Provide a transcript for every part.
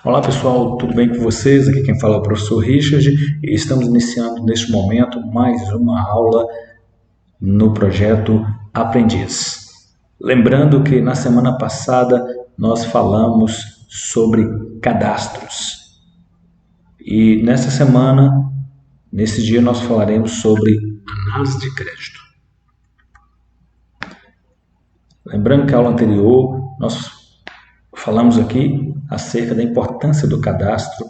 Olá pessoal, tudo bem com vocês? Aqui quem fala é o professor Richard e estamos iniciando neste momento mais uma aula no projeto Aprendiz. Lembrando que na semana passada nós falamos sobre cadastros e nessa semana, nesse dia, nós falaremos sobre análise de crédito. Lembrando que a aula anterior nós falamos aqui acerca da importância do cadastro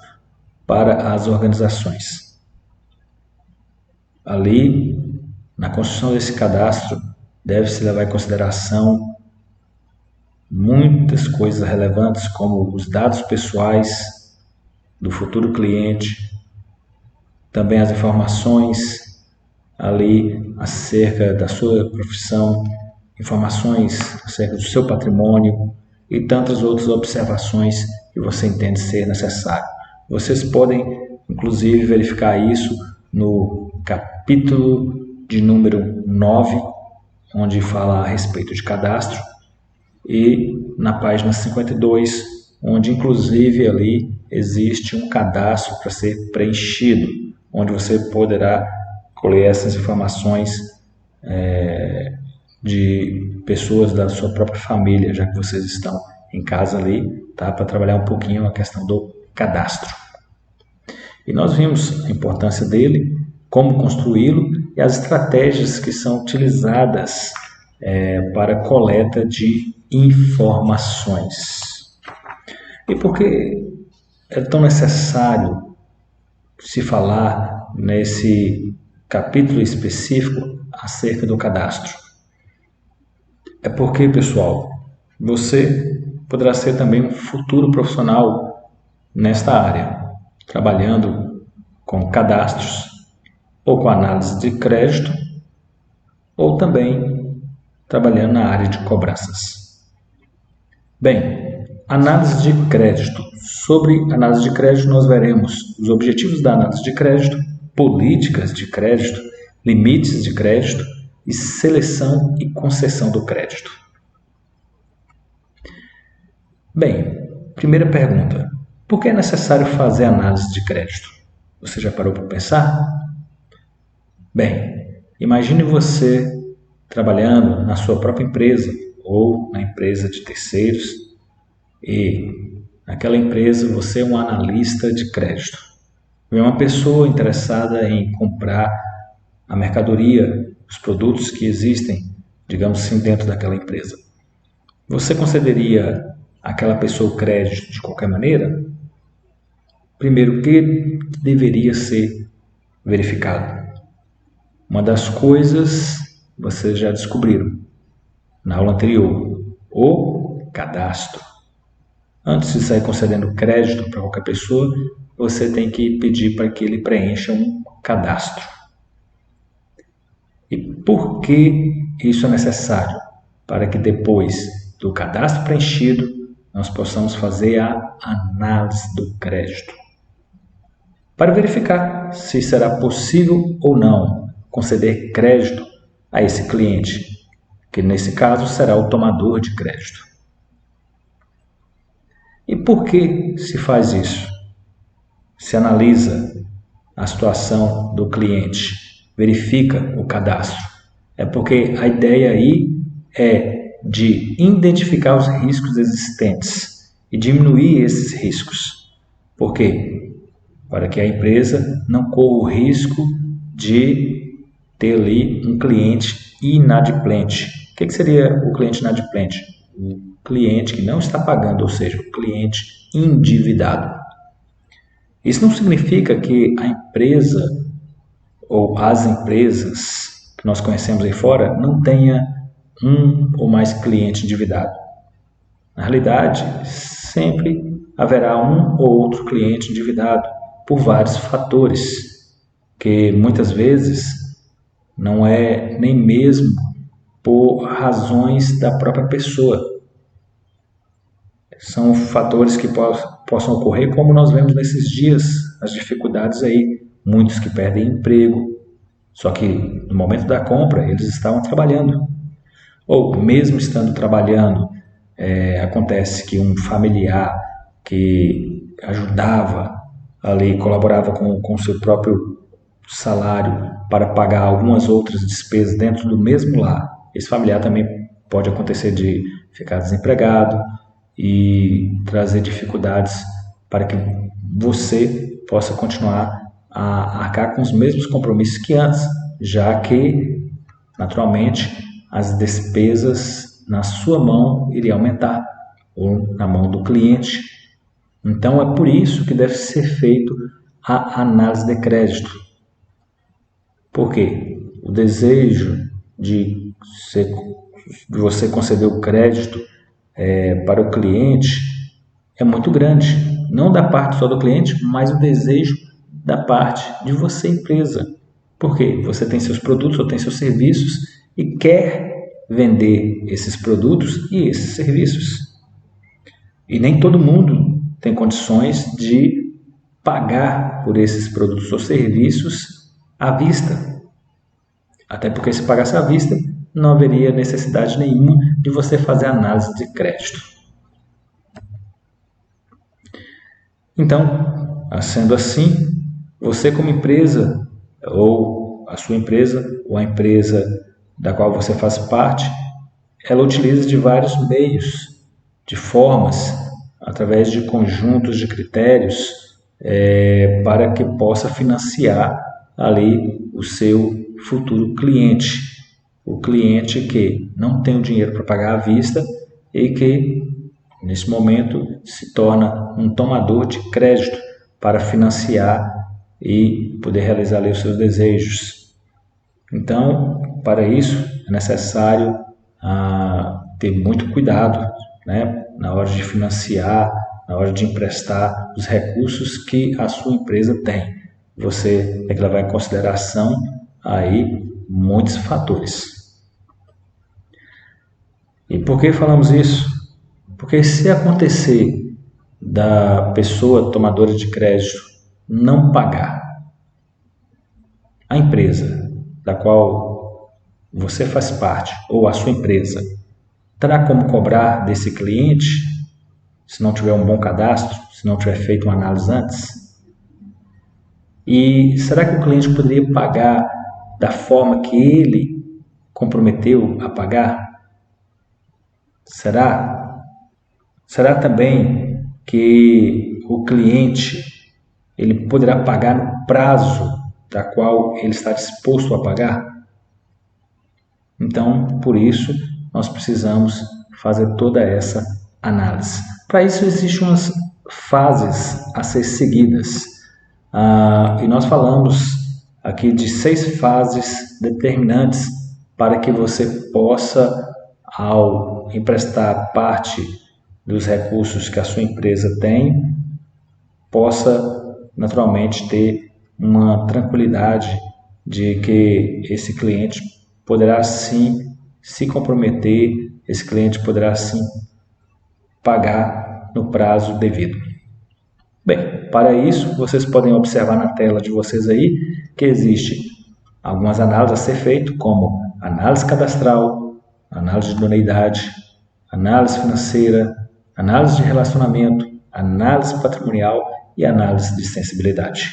para as organizações. Ali, na construção desse cadastro, deve-se levar em consideração muitas coisas relevantes, como os dados pessoais do futuro cliente, também as informações ali acerca da sua profissão, informações acerca do seu patrimônio e tantas outras observações que você entende ser necessário. Vocês podem, inclusive, verificar isso no capítulo de número 9, onde fala a respeito de cadastro, e na página 52, onde inclusive ali existe um cadastro para ser preenchido, onde você poderá colher essas informações de pessoas da sua própria família, já que vocês estão em casa ali, tá? Para trabalhar um pouquinho a questão do cadastro. E nós vimos a importância dele, como construí-lo e as estratégias que são utilizadas para a coleta de informações. E por que é tão necessário se falar nesse capítulo específico acerca do cadastro? É porque, pessoal, você poderá ser também um futuro profissional nesta área, trabalhando com cadastros, ou com análise de crédito, ou também trabalhando na área de cobranças. Bem, análise de crédito. Sobre análise de crédito, nós veremos os objetivos da análise de crédito, políticas de crédito, limites de crédito e seleção e concessão do crédito. Bem, primeira pergunta. Por que é necessário fazer análise de crédito? Você já parou para pensar? Bem, imagine você trabalhando na sua própria empresa ou na empresa de terceiros e naquela empresa você é um analista de crédito. É uma pessoa interessada em comprar a mercadoria, os produtos que existem, digamos assim, dentro daquela empresa. Você concederia àquela pessoa o crédito de qualquer maneira? Primeiro, o que deveria ser verificado? Uma das coisas vocês já descobriram na aula anterior, o cadastro. Antes de sair concedendo crédito para qualquer pessoa, você tem que pedir para que ele preencha um cadastro. E por que isso é necessário? Para que depois do cadastro preenchido, nós possamos fazer a análise do crédito. Para verificar se será possível ou não conceder crédito a esse cliente, que nesse caso será o tomador de crédito. E por que se faz isso? Se analisa a situação do cliente, verifica o cadastro. É porque a ideia aí é de identificar os riscos existentes e diminuir esses riscos. Por quê? Para que a empresa não corra o risco de ter ali um cliente inadimplente. O que seria o cliente inadimplente? O cliente que não está pagando, ou seja, o cliente endividado. Isso não significa que a empresa ou as empresas que nós conhecemos aí fora não tenha um ou mais cliente endividado. Na realidade, sempre haverá um ou outro cliente endividado por vários fatores, que muitas vezes não é nem mesmo por razões da própria pessoa. São fatores que possam ocorrer, como nós vemos nesses dias, as dificuldades aí, muitos que perdem emprego, só que no momento da compra eles estavam trabalhando. Ou mesmo estando trabalhando, acontece que um familiar que ajudava ali, colaborava com o seu próprio salário para pagar algumas outras despesas dentro do mesmo lar. Esse familiar também pode acontecer de ficar desempregado e trazer dificuldades para que você possa continuar a arcar com os mesmos compromissos que antes, já que, naturalmente, as despesas na sua mão iriam aumentar, ou na mão do cliente. Então, é por isso que deve ser feito a análise de crédito. Por quê? O desejo de você conceder o crédito para o cliente é muito grande. Não da parte só do cliente, mas o desejo da parte de você, empresa. Por quê? Você tem seus produtos ou tem seus serviços e quer vender esses produtos e esses serviços. E nem todo mundo tem condições de pagar por esses produtos ou serviços à vista. Até porque se pagasse à vista, não haveria necessidade nenhuma de você fazer análise de crédito. Então, sendo assim, você como empresa, ou a sua empresa, ou a empresa da qual você faz parte, ela utiliza de vários meios, de formas, através de conjuntos de critérios, para que possa financiar ali o seu futuro cliente. O cliente que não tem o dinheiro para pagar à vista e que, nesse momento, se torna um tomador de crédito para financiar e poder realizar ali os seus desejos. Então, para isso, é necessário ter muito cuidado, né, na hora de financiar, na hora de emprestar os recursos que a sua empresa tem. Você tem que levar em consideração aí muitos fatores. E por que falamos isso? Porque se acontecer da pessoa tomadora de crédito não pagar, a empresa da qual você faz parte ou a sua empresa terá como cobrar desse cliente se não tiver um bom cadastro, se não tiver feito uma análise antes? E será que o cliente poderia pagar da forma que ele comprometeu a pagar? Será também que o cliente ele poderá pagar no prazo da qual ele está disposto a pagar? Então, por isso, nós precisamos fazer toda essa análise. Para isso, existem umas fases a ser seguidas. E nós falamos aqui de 6 fases determinantes para que você possa, ao emprestar parte dos recursos que a sua empresa tem, possa naturalmente ter uma tranquilidade de que esse cliente poderá sim se comprometer, esse cliente poderá sim pagar no prazo devido. Bem, para isso vocês podem observar na tela de vocês aí que existe algumas análises a ser feito, como análise cadastral, análise de idoneidade, análise financeira, análise de relacionamento, análise patrimonial e análise de sensibilidade.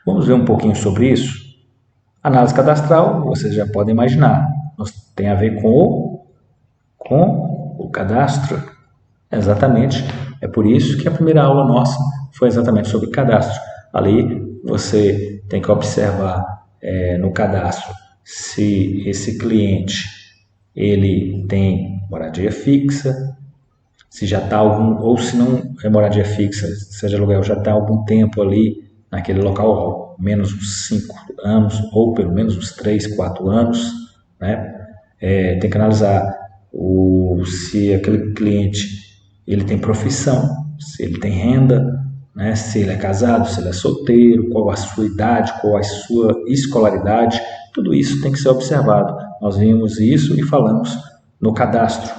Vamos ver um pouquinho sobre isso? Análise cadastral, vocês já podem imaginar, tem a ver com o cadastro. Exatamente, é por isso que a primeira aula nossa foi exatamente sobre cadastro. Ali você tem que observar no cadastro se esse cliente ele tem moradia fixa, se já está ou se não é moradia fixa, seja aluguel, já está algum tempo ali naquele local, menos uns 5 anos ou pelo menos uns 3, 4 anos, né? Tem que analisar se aquele cliente ele tem profissão, se ele tem renda, né? Se ele é casado, se ele é solteiro, qual a sua idade, qual a sua escolaridade, tudo isso tem que ser observado. Nós vimos isso e falamos no cadastro.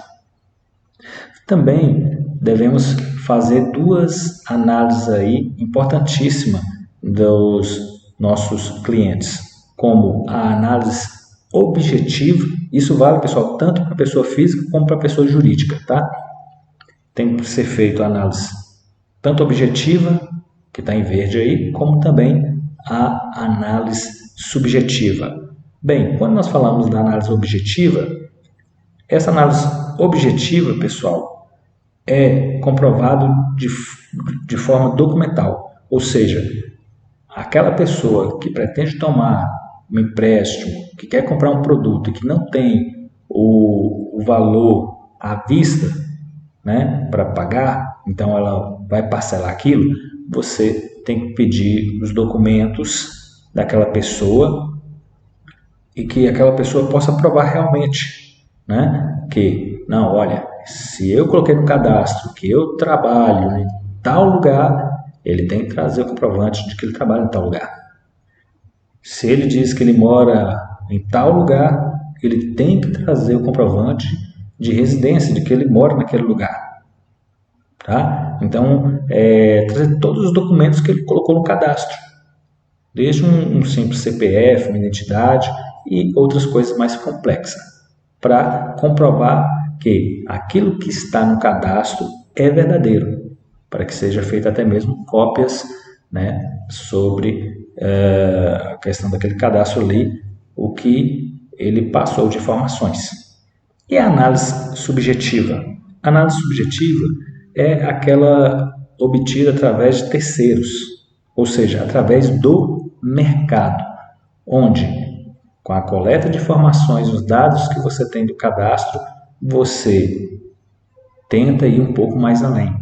Também devemos fazer 2 análises aí importantíssimas dos nossos clientes, como a análise objetiva. Isso vale, pessoal, tanto para a pessoa física como para a pessoa jurídica, tá? Tem que ser feita a análise tanto objetiva, que está em verde aí, como também a análise subjetiva. Bem, quando nós falamos da análise objetiva, essa análise objetiva, pessoal, é comprovado de forma documental, ou seja, aquela pessoa que pretende tomar um empréstimo, que quer comprar um produto e que não tem o valor à vista, né, para pagar, então ela vai parcelar aquilo, você tem que pedir os documentos daquela pessoa e que aquela pessoa possa provar realmente, né, que, não, olha, se eu coloquei no cadastro que eu trabalho em tal lugar, ele tem que trazer o comprovante de que ele trabalha em tal lugar. Se ele diz que ele mora em tal lugar, ele tem que trazer o comprovante de residência, de que ele mora naquele lugar. Tá? Então, trazer todos os documentos que ele colocou no cadastro, desde um simples CPF, uma identidade e outras coisas mais complexas, para comprovar que aquilo que está no cadastro é verdadeiro, para que seja feita até mesmo cópias, né, sobre a questão daquele cadastro ali, o que ele passou de informações. E a análise subjetiva? A análise subjetiva é aquela obtida através de terceiros, ou seja, através do mercado, onde, com a coleta de informações, os dados que você tem do cadastro, você tenta ir um pouco mais além.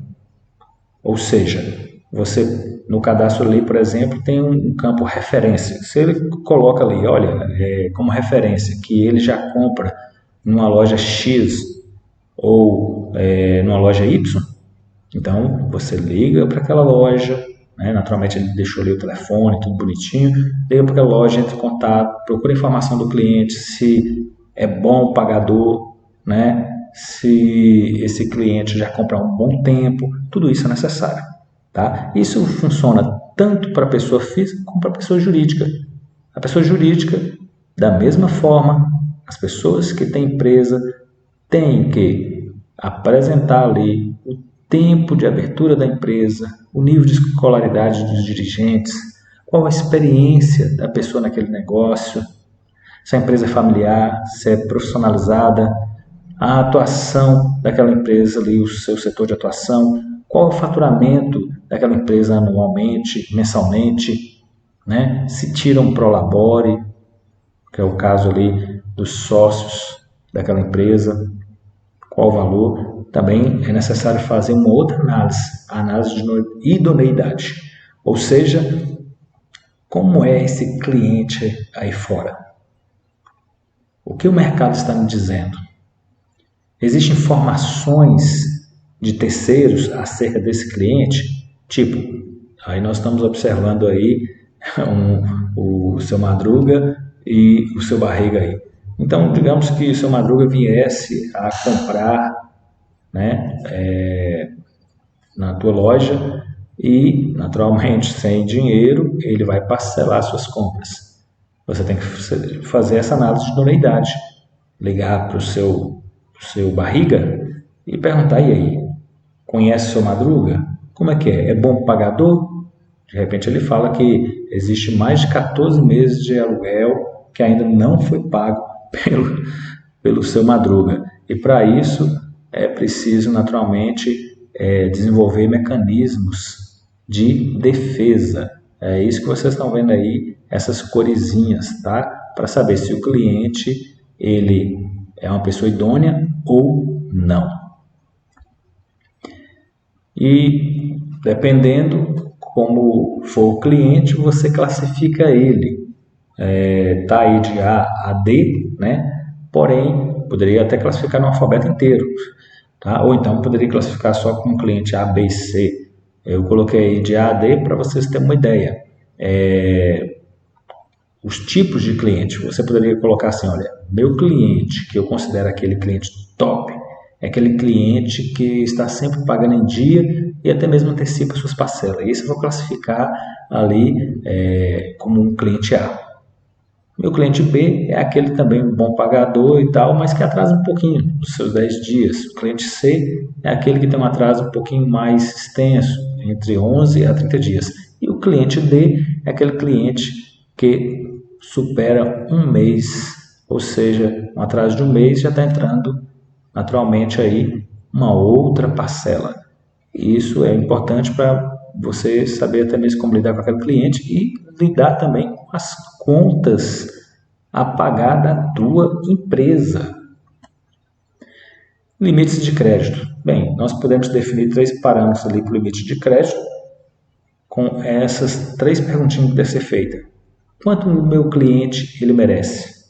Ou seja, você no cadastro ali, por exemplo, tem um campo referência. Se ele coloca ali, olha, como referência, que ele já compra numa loja X ou numa loja Y, então você liga para aquela loja, né? Naturalmente ele deixou ali o telefone, tudo bonitinho, liga para aquela loja, entra em contato, procura informação do cliente, se é bom o pagador, né? Se esse cliente já compra há um bom tempo, tudo isso é necessário. Tá? Isso funciona tanto para a pessoa física como para a pessoa jurídica. A pessoa jurídica, da mesma forma, as pessoas que têm empresa têm que apresentar ali o tempo de abertura da empresa, o nível de escolaridade dos dirigentes, qual a experiência da pessoa naquele negócio, se a empresa é familiar, se é profissionalizada, a atuação daquela empresa ali, o seu setor de atuação, qual é o faturamento daquela empresa anualmente, mensalmente, né? Se tira um prolabore, que é o caso ali dos sócios daquela empresa, qual o valor. Também é necessário fazer uma outra análise, a análise de idoneidade, ou seja, como é esse cliente aí fora? O que o mercado está me dizendo? Existem informações de terceiros acerca desse cliente? Tipo, aí nós estamos observando aí o seu Madruga e o seu Barriga aí. Então, digamos que o seu Madruga viesse a comprar, né, na tua loja e, naturalmente, sem dinheiro, ele vai parcelar suas compras. Você tem que fazer essa análise de idoneidade, ligar para o seu Barriga e perguntar, e aí, conhece o seu Madruga? Como é que é? É bom pagador? De repente ele fala que existe mais de 14 meses de aluguel que ainda não foi pago pelo seu Madruga. E para isso é preciso, naturalmente, desenvolver mecanismos de defesa. É isso que vocês estão vendo aí, essas coresinhas, tá? Para saber se o cliente ele é uma pessoa idônea ou não. E dependendo como for o cliente, você classifica ele. Tá aí de A a D, né? Porém, poderia até classificar no alfabeto inteiro, tá? Ou então poderia classificar só como cliente A, B e C. Eu coloquei de A a D para vocês terem uma ideia. Os tipos de cliente, você poderia colocar assim, olha, meu cliente, que eu considero aquele cliente top, é aquele cliente que está sempre pagando em dia e até mesmo antecipa suas parcelas. Isso eu vou classificar ali como um cliente A. Meu cliente B é aquele também bom pagador e tal, mas que atrasa um pouquinho, os seus 10 dias. O cliente C é aquele que tem um atraso um pouquinho mais extenso entre 11 a 30 dias. E o cliente D é aquele cliente que supera um mês, ou seja, um atraso de um mês já está entrando naturalmente aí uma outra parcela. E isso é importante para você saber até mesmo como lidar com aquele cliente e lidar também com as contas a pagar da tua empresa. Limites de crédito. Bem, nós podemos definir 3 parâmetros ali para o limite de crédito com essas 3 perguntinhas que devem ser feitas. Quanto o meu cliente ele merece?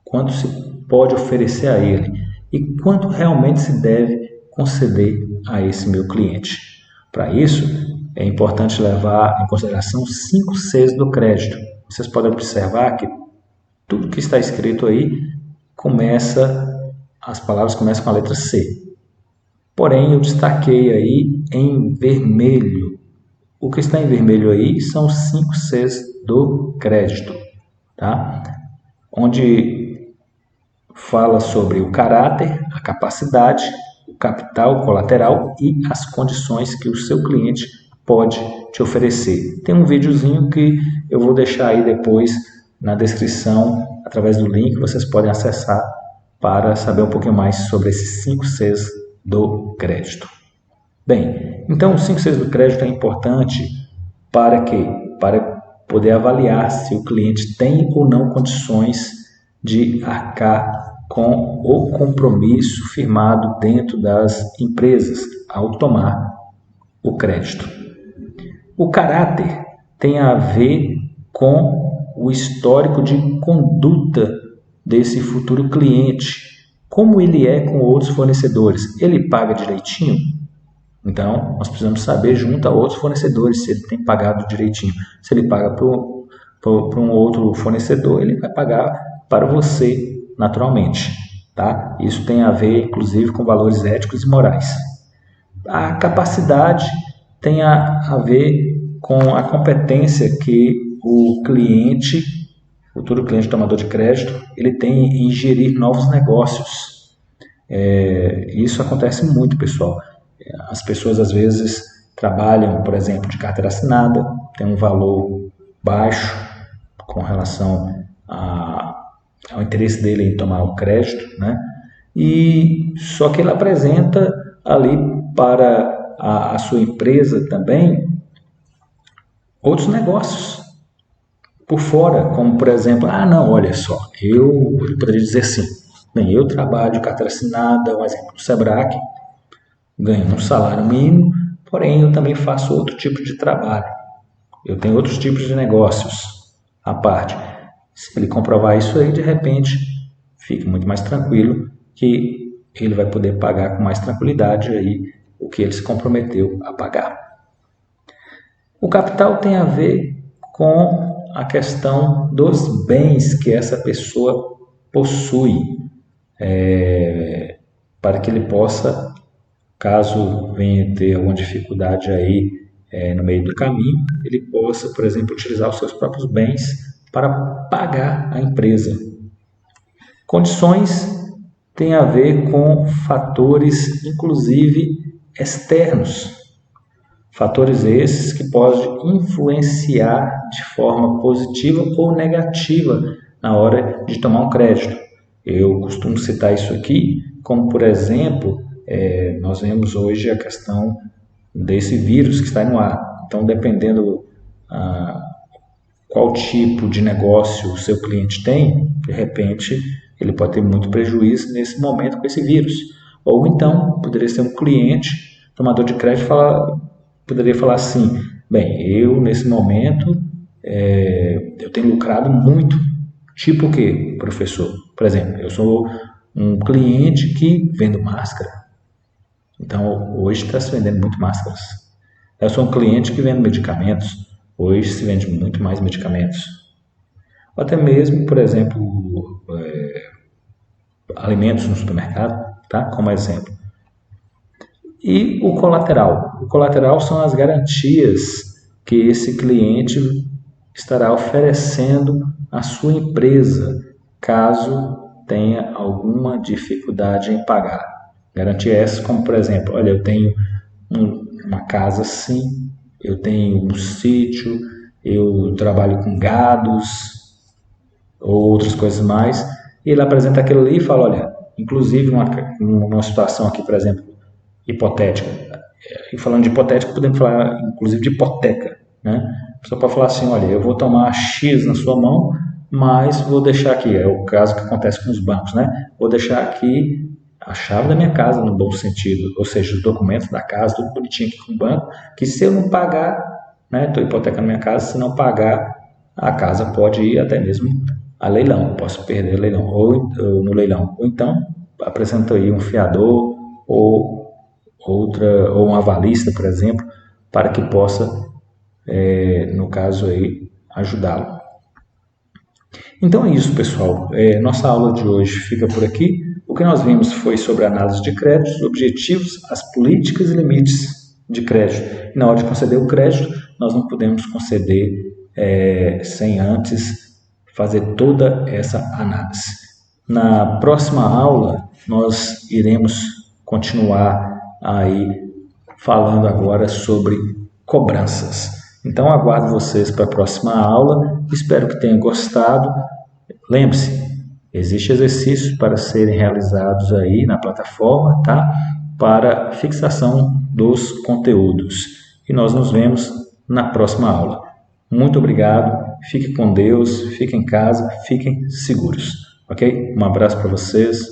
Quanto se pode oferecer a ele? E quanto realmente se deve conceder a esse meu cliente? Para isso, é importante levar em consideração 5 Cs do crédito. Vocês podem observar que tudo que está escrito aí as palavras começam com a letra C. Porém, eu destaquei aí em vermelho. O que está em vermelho aí são os 5 Cs do crédito, tá? Onde fala sobre o caráter, a capacidade, o capital colateral e as condições que o seu cliente pode te oferecer. Tem um videozinho que eu vou deixar aí depois na descrição, através do link, vocês podem acessar para saber um pouquinho mais sobre esses 5 Cs do crédito. Bem, então os 5 Cs do crédito é importante para quê? Para poder avaliar se o cliente tem ou não condições de arcar com o compromisso firmado dentro das empresas ao tomar o crédito. O caráter tem a ver com o histórico de conduta desse futuro cliente. Como ele é com outros fornecedores? Ele paga direitinho? Então, nós precisamos saber junto a outros fornecedores se ele tem pagado direitinho. Se ele paga para um outro fornecedor, ele vai pagar para você naturalmente. Tá? Isso tem a ver, inclusive, com valores éticos e morais. A capacidade tem a ver com a competência que o cliente, futuro cliente tomador de crédito, ele tem em gerir novos negócios. Isso acontece muito, pessoal. As pessoas às vezes trabalham, por exemplo, de carteira assinada, tem um valor baixo com relação ao interesse dele em tomar o crédito, né? E só que ele apresenta ali para a sua empresa também outros negócios por fora, como por exemplo, não, olha só, eu poderia dizer assim, bem, eu trabalho de carteira assinada, um exemplo do Sebrae, ganho um salário mínimo, porém eu também faço outro tipo de trabalho, eu tenho outros tipos de negócios à parte. Se ele comprovar isso aí, de repente, fique muito mais tranquilo que ele vai poder pagar com mais tranquilidade aí o que ele se comprometeu a pagar. O capital tem a ver com a questão dos bens que essa pessoa possui, para que ele possa, caso venha ter alguma dificuldade aí no meio do caminho, ele possa, por exemplo, utilizar os seus próprios bens para pagar a empresa. Condições tem a ver com fatores, inclusive, externos. Fatores esses que podem influenciar de forma positiva ou negativa na hora de tomar um crédito. Eu costumo citar isso aqui, como por exemplo, nós vemos hoje a questão desse vírus que está no ar. Então, dependendo qual tipo de negócio o seu cliente tem, de repente ele pode ter muito prejuízo nesse momento com esse vírus. Ou então, poderia ser um cliente, tomador de crédito, poderia falar assim, bem, eu nesse momento eu tenho lucrado muito. Tipo o quê, professor? Por exemplo, eu sou um cliente que vendo máscara. Então, hoje está se vendendo muito máscaras. Eu sou um cliente que vende medicamentos. Hoje se vende muito mais medicamentos. Ou até mesmo, por exemplo, alimentos no supermercado, tá? Como exemplo. E o colateral. O colateral são as garantias que esse cliente estará oferecendo à sua empresa, caso tenha alguma dificuldade em pagar. Garantia essa como, por exemplo, olha, eu tenho uma casa assim, eu tenho um sítio, eu trabalho com gados ou outras coisas mais, e ele apresenta aquilo ali e fala, olha, inclusive uma situação aqui, por exemplo, hipotética, e falando de hipotética, podemos falar inclusive de hipoteca, né? A pessoa pode falar assim, olha, eu vou tomar X na sua mão, mas vou deixar aqui, é o caso que acontece com os bancos, né? Vou deixar aqui a chave da minha casa, no bom sentido, ou seja, os documentos da casa, tudo bonitinho aqui com o banco, que se eu não pagar, né, estou hipotecando minha casa, se não pagar, a casa pode ir até mesmo a leilão, posso perder leilão, ou no leilão, ou então apresento aí um fiador ou ou um avalista, por exemplo, para que possa, no caso aí, ajudá-lo. Então é isso, pessoal. Nossa aula de hoje fica por aqui. O que nós vimos foi sobre a análise de créditos, objetivos, as políticas e limites de crédito. E na hora de conceder o crédito, nós não podemos conceder sem antes fazer toda essa análise. Na próxima aula, nós iremos continuar aí falando agora sobre cobranças. Então aguardo vocês para a próxima aula. Espero que tenham gostado. Lembre-se, existe exercícios para serem realizados aí na plataforma, tá? Para fixação dos conteúdos. E nós nos vemos na próxima aula. Muito obrigado. Fique com Deus, fiquem em casa, fiquem seguros. Ok? Um abraço para vocês.